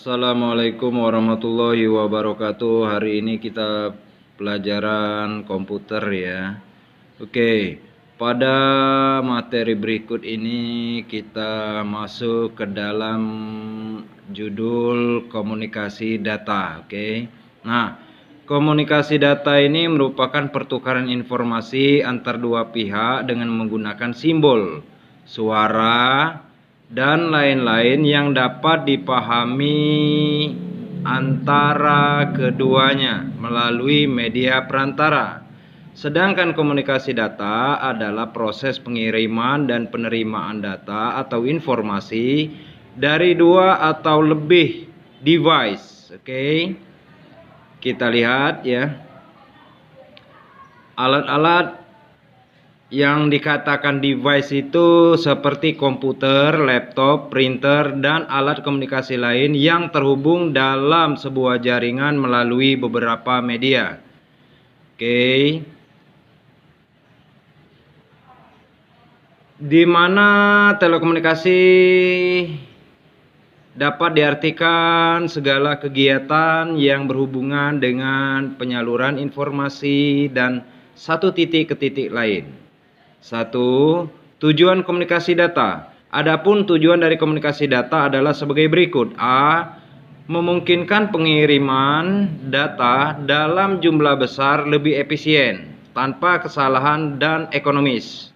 Assalamualaikum warahmatullahi wabarakatuh. Hari ini kita pelajaran komputer ya. Oke, pada materi berikut ini kita masuk ke dalam judul komunikasi data. Oke. Nah, komunikasi data ini merupakan pertukaran informasi antar dua pihak dengan menggunakan simbol, suara, dan lain-lain yang dapat dipahami antara keduanya melalui media perantara. Sedangkan komunikasi data adalah proses pengiriman dan penerimaan data atau informasi dari dua atau lebih device. Oke. Kita lihat ya. Alat-alat yang dikatakan device itu seperti komputer, laptop, printer, dan alat komunikasi lain yang terhubung dalam sebuah jaringan melalui beberapa media. Oke. Di mana telekomunikasi dapat diartikan segala kegiatan yang berhubungan dengan penyaluran informasi dan satu titik ke titik lain. Satu, tujuan komunikasi data. Adapun tujuan dari komunikasi data adalah sebagai berikut. A. Memungkinkan pengiriman data dalam jumlah besar lebih efisien, tanpa kesalahan dan ekonomis,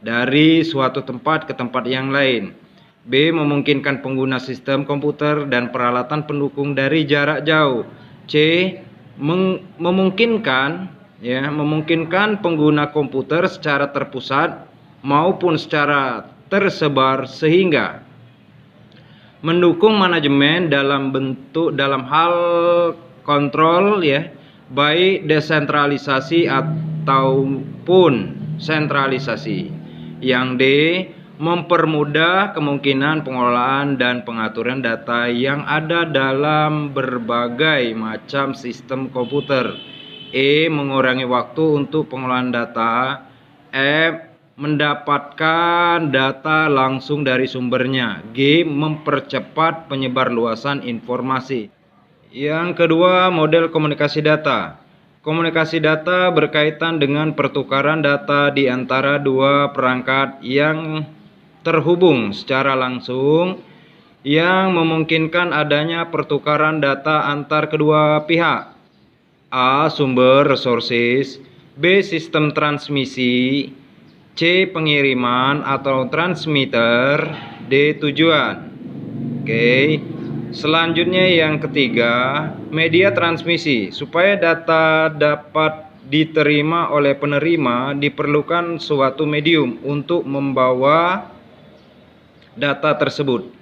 dari suatu tempat ke tempat yang lain. B. Memungkinkan pengguna sistem komputer dan peralatan pendukung dari jarak jauh. C. Memungkinkan pengguna komputer secara terpusat maupun secara tersebar sehingga mendukung manajemen dalam hal kontrol ya, baik desentralisasi ataupun sentralisasi. Yang D. Mempermudah kemungkinan pengelolaan dan pengaturan data yang ada dalam berbagai macam sistem komputer. E. Mengurangi waktu untuk pengelolaan data. F. Mendapatkan data langsung dari sumbernya. G. Mempercepat penyebarluasan informasi. Yang kedua, model komunikasi data. Komunikasi data berkaitan dengan pertukaran data di antara dua perangkat yang terhubung secara langsung, yang memungkinkan adanya pertukaran data antar kedua pihak. A. Sumber resources. B. Sistem transmisi. C. Pengiriman atau transmitter. D. Tujuan. Oke. Selanjutnya yang ketiga, media transmisi. Supaya data dapat diterima oleh penerima, diperlukan suatu medium untuk membawa data tersebut.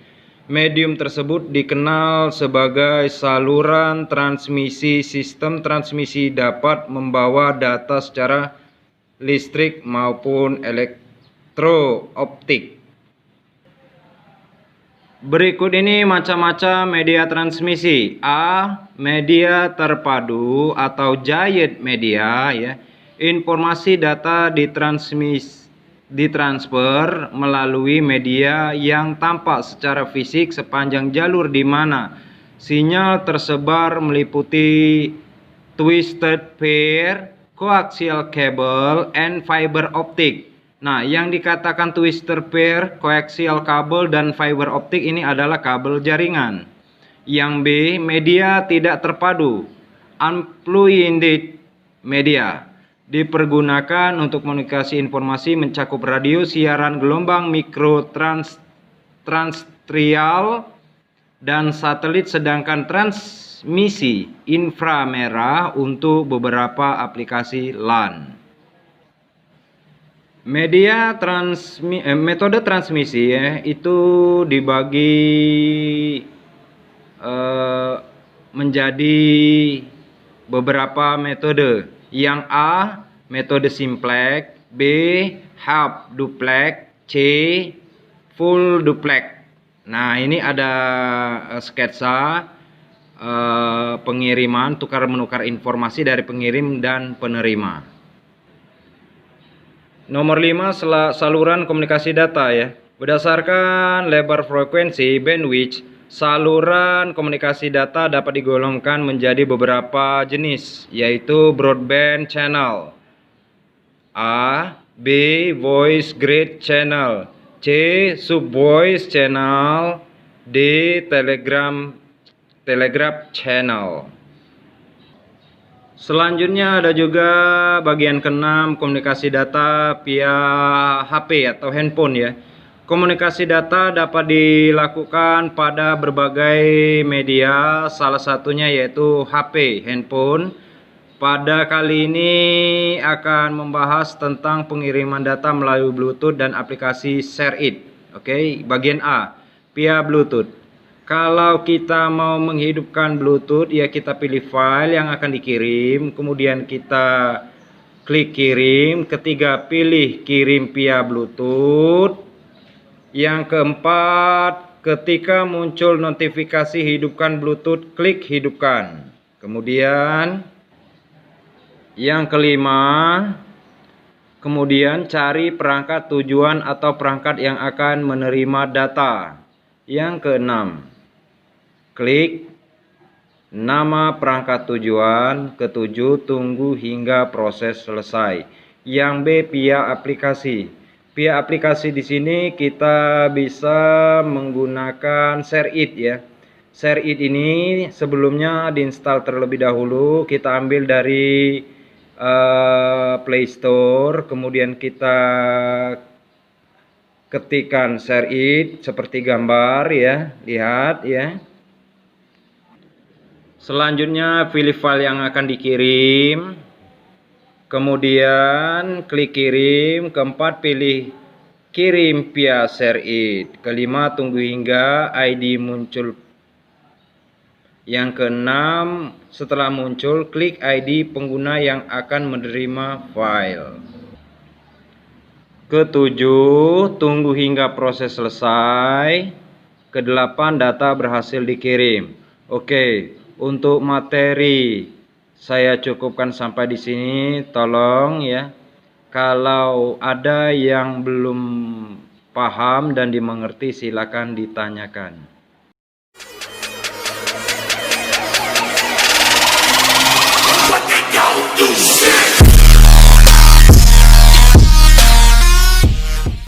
Medium tersebut dikenal sebagai saluran transmisi. Sistem transmisi dapat membawa data secara listrik maupun elektrooptik. Berikut ini macam-macam media transmisi. A. Media terpadu atau giant media ya. Informasi data ditransfer melalui media yang tampak secara fisik sepanjang jalur di mana sinyal tersebar meliputi twisted pair, coaxial cable, and fiber optic. Nah, yang dikatakan twisted pair, coaxial cable, dan fiber optic ini adalah kabel jaringan. Yang B. Media tidak terpadu, unfluid media. Dipergunakan untuk komunikasi informasi mencakup radio, siaran gelombang mikro, transtrial, dan satelit, sedangkan transmisi inframerah untuk beberapa aplikasi LAN. Metode transmisi ya, itu dibagi menjadi beberapa metode. Yang A. Metode simplex. B. Half duplex. C. Full duplex. Nah, ini ada sketsa pengiriman, tukar-menukar informasi dari pengirim dan penerima. Nomor 5, saluran komunikasi data ya. Berdasarkan lebar frekuensi bandwidth, Saluran komunikasi data dapat digolongkan menjadi beberapa jenis, yaitu broadband channel, A, B, voice grid channel, C, subvoice channel, D, telegraph channel. Selanjutnya ada juga bagian keenam, komunikasi data via HP atau handphone ya. Komunikasi data dapat dilakukan pada berbagai media, salah satunya yaitu HP, handphone. Pada kali ini akan membahas tentang pengiriman data melalui Bluetooth dan aplikasi ShareIt. Oke, bagian A, via Bluetooth. Kalau kita mau menghidupkan Bluetooth, ya kita pilih file yang akan dikirim, kemudian kita klik kirim. Ketiga, pilih kirim via Bluetooth. Yang keempat, ketika muncul notifikasi hidupkan Bluetooth, klik hidupkan. Kemudian yang kelima, kemudian cari perangkat tujuan atau perangkat yang akan menerima data. Yang keenam, klik nama perangkat tujuan. Ketujuh, tunggu hingga proses selesai. Yang B, via aplikasi. Via aplikasi di sini kita bisa menggunakan ShareIt ya. ShareIt ini sebelumnya diinstal terlebih dahulu. Kita ambil dari Play Store, kemudian kita ketikkan ShareIt seperti gambar ya. Lihat ya. Selanjutnya pilih file yang akan dikirim. Kemudian klik kirim. Keempat, pilih kirim via ShareIt. Kelima, tunggu hingga ID muncul. Yang keenam, setelah muncul, klik ID pengguna yang akan menerima file. Ketujuh, tunggu hingga proses selesai. Kedelapan, data berhasil dikirim. Oke, untuk materi saya cukupkan sampai di sini. Tolong ya, kalau ada yang belum paham dan dimengerti silakan ditanyakan. What they don't do shit.